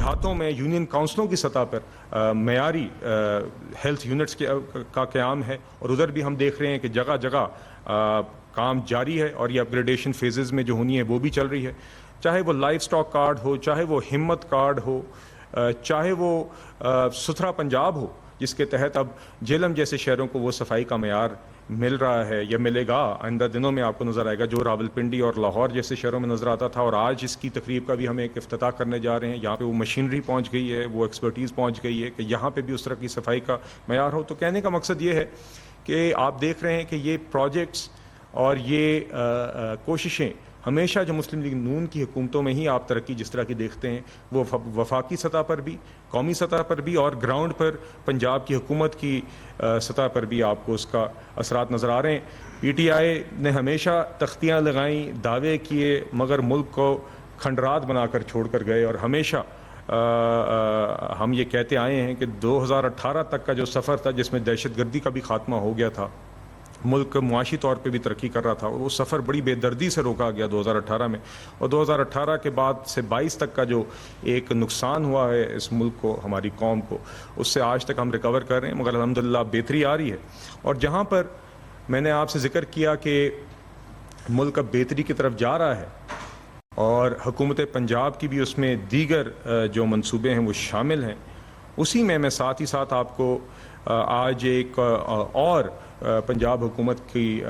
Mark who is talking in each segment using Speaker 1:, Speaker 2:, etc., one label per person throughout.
Speaker 1: دیہاتوں میں یونین کونسلوں کی سطح پر معیاری ہیلتھ یونٹس کا قیام ہے، اور ادھر بھی ہم دیکھ رہے ہیں کہ جگہ جگہ کام جاری ہے، اور یہ اپ گریڈیشن فیزز میں جو ہونی ہے وہ بھی چل رہی ہے، چاہے وہ لائف سٹاک کارڈ ہو، چاہے وہ ہمت کارڈ ہو، چاہے وہ ستھرا پنجاب ہو، جس کے تحت اب جہلم جیسے شہروں کو وہ صفائی کا معیار مل رہا ہے یا ملے گا، آئندہ دنوں میں آپ کو نظر آئے گا، جو راولپنڈی اور لاہور جیسے شہروں میں نظر آتا تھا، اور آج اس کی تقریب کا بھی ہم ایک افتتاح کرنے جا رہے ہیں، یہاں پہ وہ مشینری پہنچ گئی ہے، وہ ایکسپرٹیز پہنچ گئی ہے کہ یہاں پہ بھی اس طرح کی صفائی کا معیار ہو۔ تو کہنے کا مقصد یہ ہے کہ آپ دیکھ رہے ہیں کہ یہ پروجیکٹس اور یہ کوششیں ہمیشہ جو مسلم لیگ نون کی حکومتوں میں ہی آپ ترقی جس طرح کی دیکھتے ہیں، وہ وفاقی سطح پر بھی، قومی سطح پر بھی، اور گراؤنڈ پر پنجاب کی حکومت کی سطح پر بھی آپ کو اس کا اثرات نظر آ رہے ہیں۔ پی ٹی آئی نے ہمیشہ تختیاں لگائیں، دعوے کیے، مگر ملک کو کھنڈرات بنا کر چھوڑ کر گئے، اور ہمیشہ ہم یہ کہتے آئے ہیں کہ 2018 تک کا جو سفر تھا، جس میں دہشت گردی کا بھی خاتمہ ہو گیا تھا، ملک معاشی طور پہ بھی ترقی کر رہا تھا، اور وہ سفر بڑی بے دردی سے روکا گیا 2018 میں، اور 2018 کے بعد سے 22 تک کا جو ایک نقصان ہوا ہے اس ملک کو، ہماری قوم کو، اس سے آج تک ہم ریکور کر رہے ہیں، مگر الحمدللہ بہتری آ رہی ہے۔ اور جہاں پر میں نے آپ سے ذکر کیا کہ ملک اب بہتری کی طرف جا رہا ہے، اور حکومت پنجاب کی بھی اس میں دیگر جو منصوبے ہیں وہ شامل ہیں، اسی میں ساتھ ہی ساتھ آپ کو آج ایک اور پنجاب حکومت کی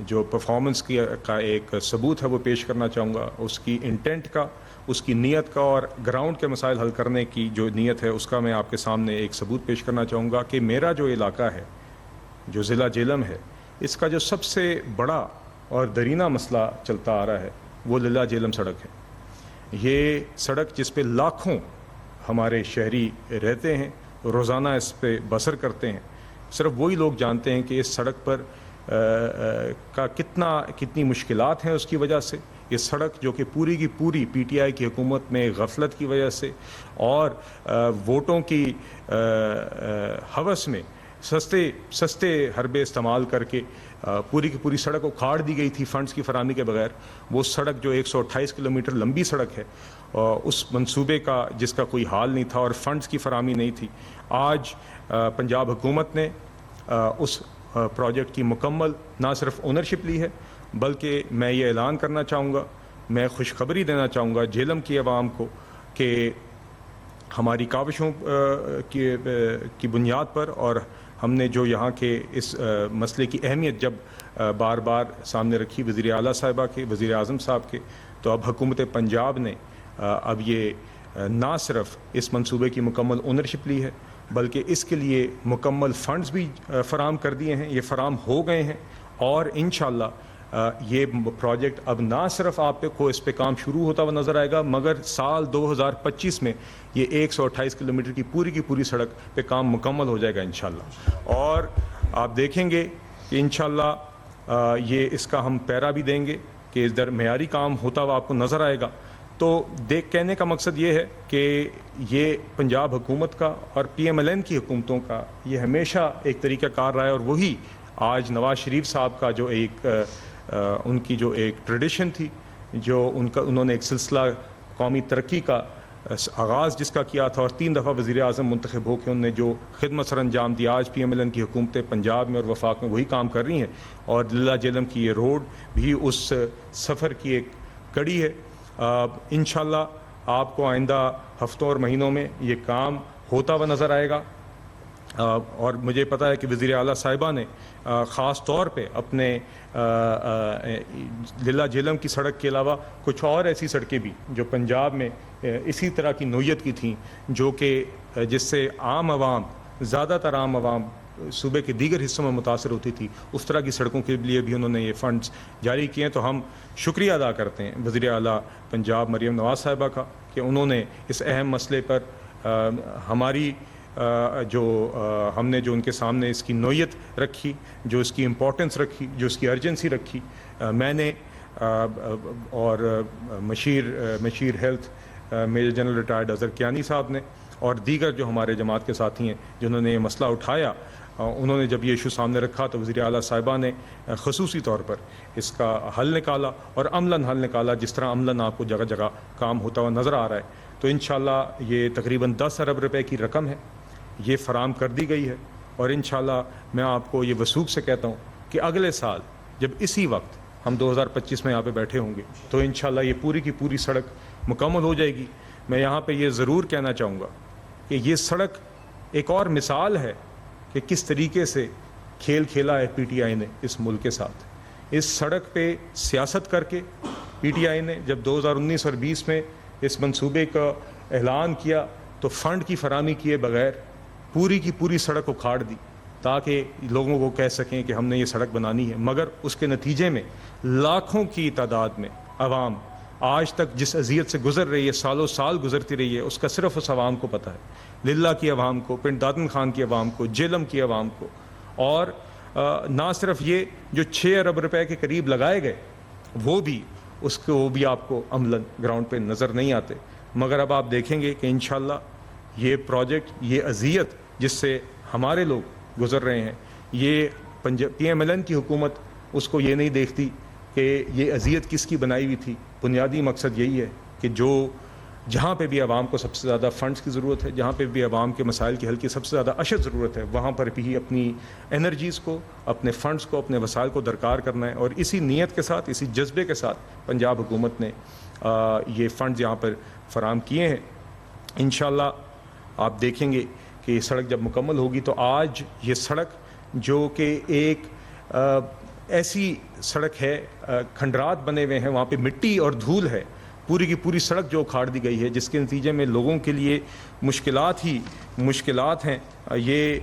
Speaker 1: جو پرفارمنس کا ایک ثبوت ہے وہ پیش کرنا چاہوں گا، اس کی انٹینٹ کا، اس کی نیت کا، اور گراؤنڈ کے مسائل حل کرنے کی جو نیت ہے اس کا میں آپ کے سامنے ایک ثبوت پیش کرنا چاہوں گا کہ میرا جو علاقہ ہے، جو ضلع جہلم ہے، اس کا جو سب سے بڑا اور درینہ مسئلہ چلتا آ رہا ہے وہ ضلع جہلم سڑک ہے۔ یہ سڑک جس پہ لاکھوں ہمارے شہری رہتے ہیں، روزانہ اس پہ بسر کرتے ہیں، صرف وہی لوگ جانتے ہیں کہ اس سڑک پر کتنی مشکلات ہیں اس کی وجہ سے۔ یہ سڑک جو کہ پوری کی پوری پی ٹی آئی کی حکومت میں غفلت کی وجہ سے اور ووٹوں کی ہوس میں سستے حربے استعمال کر کے پوری کی پوری سڑک اکھاڑ دی گئی تھی فنڈز کی فراہمی کے بغیر۔ وہ سڑک جو 128 کلومیٹر لمبی سڑک ہے، اس منصوبے کا جس کا کوئی حال نہیں تھا اور فنڈز کی فراہمی نہیں تھی، آج پنجاب حکومت نے اس پروجیکٹ کی مکمل نہ صرف اونرشپ لی ہے، بلکہ میں یہ اعلان کرنا چاہوں گا، میں خوشخبری دینا چاہوں گا جہلم کی عوام کو کہ ہماری کاوشوں کی بنیاد پر، اور ہم نے جو یہاں کے اس مسئلے کی اہمیت جب بار بار سامنے رکھی وزیر اعلیٰ صاحبہ کے، وزیر اعظم صاحب کے، تو اب حکومت پنجاب نے اب یہ نہ صرف اس منصوبے کی مکمل اونرشپ لی ہے، بلکہ اس کے لیے مکمل فنڈز بھی فراہم کر دیے ہیں، یہ فراہم ہو گئے ہیں، اور انشاءاللہ یہ پروجیکٹ اب نہ صرف آپ کو اس پہ کام شروع ہوتا ہوا نظر آئے گا، مگر سال 2025 میں یہ 128 کلومیٹر کی پوری سڑک پہ کام مکمل ہو جائے گا انشاءاللہ، اور آپ دیکھیں گے کہ انشاءاللہ یہ اس کا ہم پیرا بھی دیں گے کہ ادھر معیاری کام ہوتا ہوا آپ کو نظر آئے گا۔ تو کہنے کا مقصد یہ ہے کہ یہ پنجاب حکومت کا اور پی ایم ایل این کی حکومتوں کا یہ ہمیشہ ایک طریقہ کار رہا ہے، اور وہی آج نواز شریف صاحب کا جو ایک ان کی جو ایک ٹریڈیشن تھی، جو انہوں نے ایک سلسلہ قومی ترقی کا آغاز جس کا کیا تھا، اور 3 دفعہ وزیر اعظم منتخب ہو کے انہوں نے جو خدمت سر انجام دی، آج پی ایم ایل این کی حکومتیں پنجاب میں اور وفاق میں وہی کام کر رہی ہیں، اور ضلع جہلم کی یہ روڈ بھی اس سفر کی ایک کڑی ہے۔ انشاءاللہ آپ کو آئندہ ہفتوں اور مہینوں میں یہ کام ہوتا ہوا نظر آئے گا، اور مجھے پتہ ہے کہ وزیر اعلیٰ صاحبہ نے خاص طور پہ اپنے ضلع جہلم کی سڑک کے علاوہ کچھ اور ایسی سڑکیں بھی جو پنجاب میں اسی طرح کی نوعیت کی تھیں، جو کہ جس سے عام عوام، زیادہ تر عام عوام صوبے کے دیگر حصوں میں متاثر ہوتی تھی، اس طرح کی سڑکوں کے لیے بھی انہوں نے یہ فنڈز جاری کیے ہیں۔ تو ہم شکریہ ادا کرتے ہیں وزیر اعلیٰ پنجاب مریم نواز صاحبہ کا کہ انہوں نے اس اہم مسئلے پر ہماری ہم نے جو ان کے سامنے اس کی نوعیت رکھی، جو اس کی امپورٹنس رکھی، جو اس کی ارجنسی رکھی، میں نے اور مشیر health major general retired Azhar Kayani صاحب نے اور دیگر جو ہمارے جماعت کے ساتھی ہیں جنہوں نے یہ مسئلہ اٹھایا، انہوں نے جب یہ ایشو سامنے رکھا تو وزیر اعلیٰ صاحبہ نے خصوصی طور پر اس کا حل نکالا اور عملاً حل نکالا، جس طرح عملاً آپ کو جگہ جگہ کام ہوتا ہوا نظر آ رہا ہے۔ تو انشاءاللہ یہ تقریباً 10 ارب روپے کی رقم ہے، یہ فراہم کر دی گئی ہے، اور انشاءاللہ میں آپ کو یہ وثوق سے کہتا ہوں کہ اگلے سال جب اسی وقت ہم 2025 میں یہاں پہ بیٹھے ہوں گے تو انشاءاللہ یہ پوری کی پوری سڑک مکمل ہو جائے گی۔ میں یہاں پہ یہ ضرور کہنا چاہوں گا کہ یہ سڑک ایک اور مثال ہے کہ کس طریقے سے کھیل کھیلا ہے پی ٹی آئی نے اس ملک کے ساتھ۔ اس سڑک پہ سیاست کر کے پی ٹی آئی نے جب 2019 اور 20 میں اس منصوبے کا اعلان کیا تو فنڈ کی فراہمی کیے بغیر پوری کی پوری سڑک اکھاڑ دی تاکہ لوگوں کو کہہ سکیں کہ ہم نے یہ سڑک بنانی ہے، مگر اس کے نتیجے میں لاکھوں کی تعداد میں عوام آج تک جس اذیت سے گزر رہی ہے، سالوں سال گزرتی رہی ہے، اس کا صرف اس عوام کو پتہ ہے، للہ کی عوام کو، پنڈ دادن خان کی عوام کو، جیلم کی عوام کو۔ اور نہ صرف یہ جو 6 ارب روپے کے قریب لگائے گئے وہ بھی آپ کو عملاً گراؤنڈ پہ نظر نہیں آتے، مگر اب آپ دیکھیں گے کہ انشاءاللہ یہ پروجیکٹ، یہ اذیت جس سے ہمارے لوگ گزر رہے ہیں، یہ پی ایم ایل این کی حکومت اس کو یہ نہیں دیکھتی کہ یہ اذیت کس کی بنائی ہوئی تھی۔ بنیادی مقصد یہی ہے کہ جہاں پہ بھی عوام کو سب سے زیادہ فنڈز کی ضرورت ہے، جہاں پہ بھی عوام کے مسائل کے حل کی سب سے زیادہ اشد ضرورت ہے، وہاں پر بھی اپنی انرجیز کو، اپنے فنڈز کو، اپنے وسائل کو درکار کرنا ہے، اور اسی نیت کے ساتھ، اسی جذبے کے ساتھ پنجاب حکومت نے یہ فنڈز یہاں پر فراہم کیے ہیں۔ انشاءاللہ آپ دیکھیں گے کہ یہ سڑک جب مکمل ہوگی تو آج یہ سڑک جو کہ ایک ایسی سڑک ہے، کھنڈرات بنے ہوئے ہیں، وہاں پہ مٹی اور دھول ہے، پوری کی پوری سڑک جو اکھاڑ دی گئی ہے، جس کے نتیجے میں لوگوں کے لیے مشکلات ہیں۔ یہ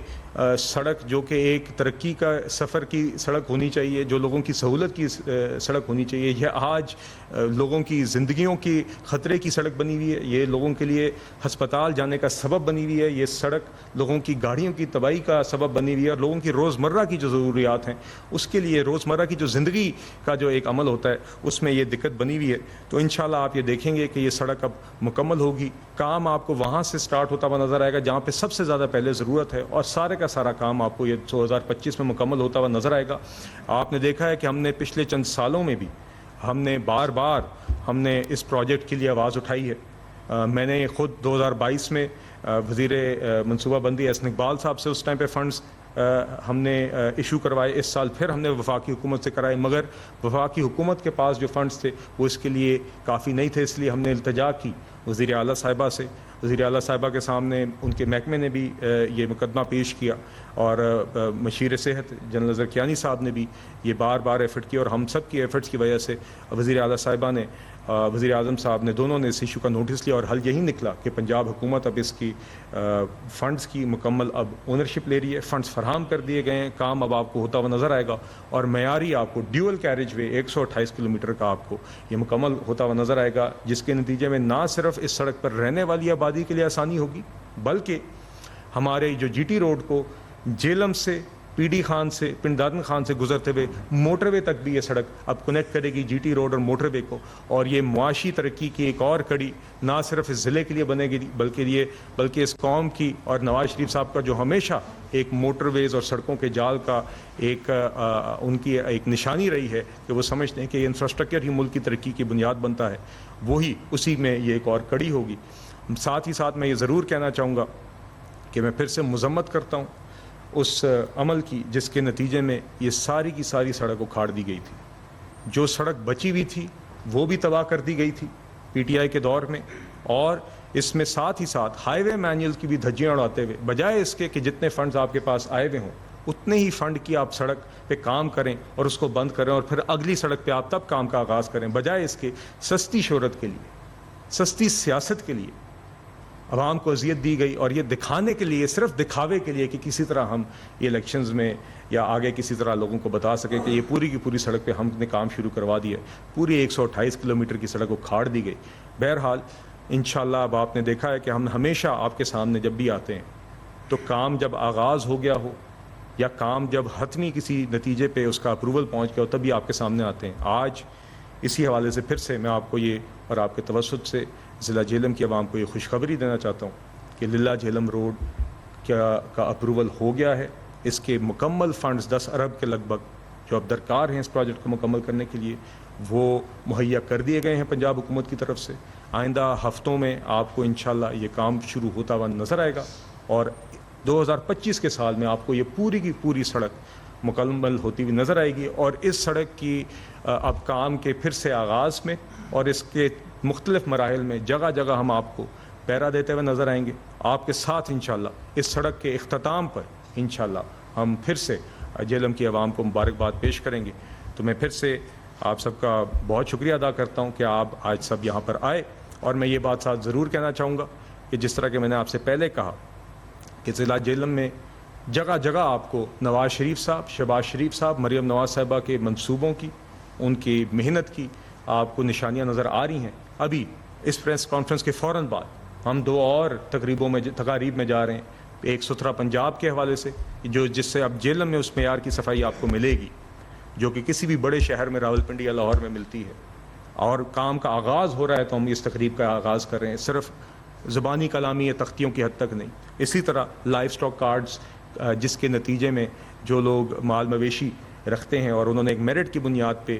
Speaker 1: سڑک جو کہ ایک ترقی کا سفر کی سڑک ہونی چاہیے، جو لوگوں کی سہولت کی سڑک ہونی چاہیے، یہ آج لوگوں کی زندگیوں کی خطرے کی سڑک بنی ہوئی ہے، یہ لوگوں کے لیے ہسپتال جانے کا سبب بنی ہوئی ہے، یہ سڑک لوگوں کی گاڑیوں کی تباہی کا سبب بنی ہوئی ہے، اور لوگوں کی روزمرہ کی جو ضروریات ہیں اس کے لیے، روزمرہ کی جو زندگی کا جو ایک عمل ہوتا ہے اس میں یہ دقت بنی ہوئی ہے۔ تو انشاءاللہ آپ یہ دیکھیں گے کہ یہ سڑک اب مکمل ہوگی، کام آپ کو وہاں سے سٹارٹ ہوتا ہوا نظر آئے گا جہاں پہ سب سے زیادہ پہلے ضرورت ہے، اور سارے کا سارا کام آپ کو یہ 2025 میں مکمل ہوتا ہوا نظر آئے گا۔ آپ نے دیکھا ہے کہ ہم نے پچھلے چند سالوں میں بھی ہم نے بار بار اس پروجیکٹ کے لیے آواز اٹھائی ہے۔ میں نے خود 2022 میں وزیر منصوبہ بندی احسن اقبال صاحب سے اس ٹائم پہ فنڈز ہم نے ایشو کروائے، اس سال پھر ہم نے وفاقی حکومت سے کرائے، مگر وفاقی حکومت کے پاس جو فنڈز تھے وہ اس کے لیے کافی نہیں تھے، اس لیے ہم نے التجا کی وزیر اعلیٰ صاحبہ سے۔ وزیر اعلیٰ صاحبہ کے سامنے ان کے محکمے نے بھی یہ مقدمہ پیش کیا، اور مشیر صحت جنرل زرکیانی صاحب نے بھی یہ بار بار ایفرٹ کیا، اور ہم سب کی ایفرٹس کی وجہ سے وزیر اعلیٰ صاحبہ نے، وزیر اعظم صاحب نے، دونوں نے اس ایشو کا نوٹس لیا، اور حل یہی نکلا کہ پنجاب حکومت اب اس کی فنڈز کی مکمل اب اونرشپ لے رہی ہے، فنڈز فراہم کر دیے گئے ہیں، کام اب آپ کو ہوتا ہوا نظر آئے گا، اور معیاری آپ کو ڈیول کیریج وے 128 کلومیٹر کا آپ کو یہ مکمل ہوتا ہوا نظر آئے گا، جس کے نتیجے میں نہ صرف اس سڑک پر رہنے والی آبادی کے لیے آسانی ہوگی، بلکہ ہمارے جو جی ٹی روڈ کو جیلم سے، پی ڈی خان سے، پنڈ دادن خان سے گزرتے ہوئے موٹر وے تک بھی یہ سڑک اب کنیکٹ کرے گی، جی ٹی روڈ اور موٹر وے کو، اور یہ معاشی ترقی کی ایک اور کڑی نہ صرف اس ضلع کے لیے بنے گی بلکہ اس قوم کی، اور نواز شریف صاحب کا جو ہمیشہ ایک موٹر ویز اور سڑکوں کے جال کا ایک ان کی ایک نشانی رہی ہے کہ وہ سمجھتے ہیں کہ یہ انفراسٹرکچر ہی ملک کی ترقی کی بنیاد بنتا ہے، وہی اسی میں یہ ایک اور کڑی ہوگی۔ ساتھ ہی ساتھ میں یہ ضرور کہنا چاہوں گا کہ میں پھر سے مذمت کرتا ہوں اس عمل کی جس کے نتیجے میں یہ ساری کی ساری سڑک اکھاڑ دی گئی تھی۔ جو سڑک بچی ہوئی تھی وہ بھی تباہ کر دی گئی تھی پی ٹی آئی کے دور میں، اور اس میں ساتھ ہی ساتھ ہائی وے مینول کی بھی دھجیاں اڑاتے ہوئے، بجائے اس کے کہ جتنے فنڈز آپ کے پاس آئے ہوئے ہوں اتنے ہی فنڈ کی آپ سڑک پہ کام کریں اور اس کو بند کریں، اور پھر اگلی سڑک پہ آپ تب کام کا آغاز کریں، بجائے اس کے سستی شہرت کے لیے، سستی سیاست کے لیے عوام کو اذیت دی گئی، اور یہ دکھانے کے لیے، صرف دکھاوے کے لیے کہ کسی طرح ہم یہ الیکشنز میں یا آگے کسی طرح لوگوں کو بتا سکیں کہ یہ پوری کی پوری سڑک پہ ہم نے کام شروع کروا دیا ہے، پوری 128 کلومیٹر کی سڑک کو کھاڑ دی گئی۔ بہرحال انشاءاللہ اب آپ نے دیکھا ہے کہ ہم ہمیشہ آپ کے سامنے جب بھی آتے ہیں تو کام جب آغاز ہو گیا ہو یا کام جب حتمی کسی نتیجے پہ اس کا اپروول پہنچ گیا ہو تبھی آپ کے سامنے آتے ہیں۔ آج اسی حوالے سے پھر سے میں آپ کو یہ اور آپ کے توسط سے ضلع جہلم کی عوام کو یہ خوشخبری دینا چاہتا ہوں کہ للہ جہلم روڈ کا اپروول ہو گیا ہے، اس کے مکمل فنڈز 10 ارب کے لگ بھگ جو اب درکار ہیں اس پروجیکٹ کو مکمل کرنے کے لیے وہ مہیا کر دیے گئے ہیں پنجاب حکومت کی طرف سے۔ آئندہ ہفتوں میں آپ کو انشاءاللہ یہ کام شروع ہوتا ہوا نظر آئے گا اور 2025 کے سال میں آپ کو یہ پوری کی پوری سڑک مکمل ہوتی ہوئی نظر آئے گی اور اس سڑک کی اب کام کے پھر سے آغاز میں اور اس کے مختلف مراحل میں جگہ جگہ ہم آپ کو پیرا دیتے ہوئے نظر آئیں گے. آپ کے ساتھ انشاءاللہ اس سڑک کے اختتام پر انشاءاللہ ہم پھر سے جہلم کی عوام کو مبارکباد پیش کریں گے. تو میں پھر سے آپ سب کا بہت شکریہ ادا کرتا ہوں کہ آپ آج سب یہاں پر آئے اور میں یہ بات ساتھ ضرور کہنا چاہوں گا کہ جس طرح کہ میں نے آپ سے پہلے کہا کہ ضلع جہلم میں جگہ جگہ آپ کو نواز شریف صاحب، شہباز شریف صاحب، مریم نواز صاحبہ کے منصوبوں کی، ان کی محنت کی آپ کو نشانیاں نظر آ رہی ہیں. ابھی اس پریس کانفرنس کے فوراً بعد ہم 2 اور تقاریب میں جا رہے ہیں. ایک ستھرا پنجاب کے حوالے سے جس سے اب جہلم میں اس معیار کی صفائی آپ کو ملے گی جو کہ کسی بھی بڑے شہر میں راولپنڈی یا لاہور میں ملتی ہے. اور کام کا آغاز ہو رہا ہے تو ہم اس تقریب کا آغاز کر رہے ہیں، صرف زبانی کلامی یا تختیوں کی حد تک نہیں. اسی طرح لائف سٹاک کارڈز جس کے نتیجے میں جو لوگ مال مویشی رکھتے ہیں اور انہوں نے ایک میرٹ کی بنیاد پہ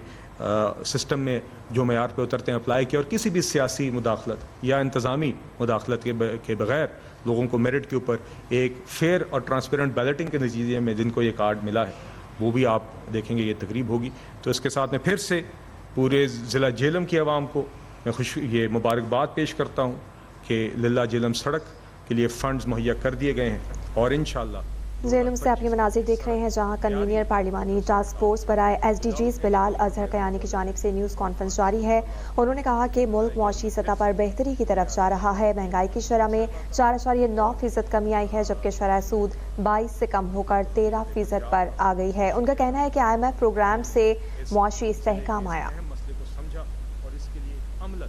Speaker 1: سسٹم میں جو معیار پہ اترتے ہیں اپلائی کیا اور کسی بھی سیاسی مداخلت یا انتظامی مداخلت کے بغیر لوگوں کو میرٹ کے اوپر ایک فیئر اور ٹرانسپیرنٹ بیلٹنگ کے نتیجے میں جن کو یہ کارڈ ملا ہے وہ بھی آپ دیکھیں گے یہ تقریب ہوگی. تو اس کے ساتھ میں پھر سے پورے ضلع جہلم کی عوام کو میں یہ مبارکباد پیش کرتا ہوں کہ للہ جہلم سڑک کے لیے فنڈز مہیا کر دیے گئے ہیں اور انشاءاللہ
Speaker 2: جہلم سے آپ یہ مناظر دیکھ رہے ہیں جہاں کنوینئر پارلیمانی ٹاسک فورس برائے SDGs بلال اظہر قیانی کی جانب سے نیوز کانفرنس جاری ہے. انہوں نے کہا کہ ملک معاشی سطح پر بہتری کی طرف جا رہا ہے. مہنگائی کی شرح میں 4.9% کمی آئی ہے جبکہ شرح سود 22 سے کم ہو کر 13% پر آ گئی ہے. ان کا کہنا ہے کہ IMF پروگرام سے معاشی استحکام آیا.